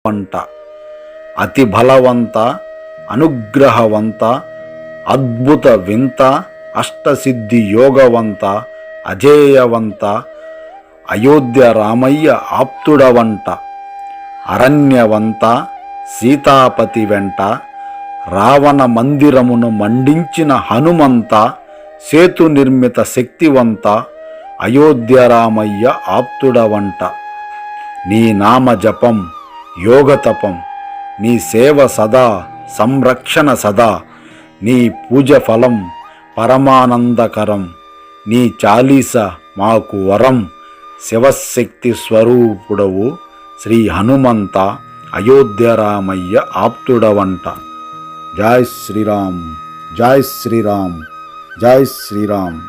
వంట అతి బలవంత అనుగ్రహవంత అద్భుత వింత అష్టసిద్ధి యోగవంత అజేయవంత అయోధ్య రామయ్య ఆప్తుడవంట అరణ్యవంత సీతాపతి వెంట రావణ మందిరమును మండించిన హనుమంత సేతు నిర్మిత శక్తివంత అయోధ్య రామయ్య ఆప్తుడవంట నీ నామ జపం యోగతపం నీ సేవ సదా సంరక్షణ సదా నీ పూజ ఫలం పరమానందకరం నీ చాలీస మాకు వరం శివశక్తి స్వరూపుడవు శ్రీ హనుమంత అయోధ్య రామయ్య ఆప్తుడవంట. జై శ్రీరామ్, జై శ్రీరామ్, జై శ్రీరామ్.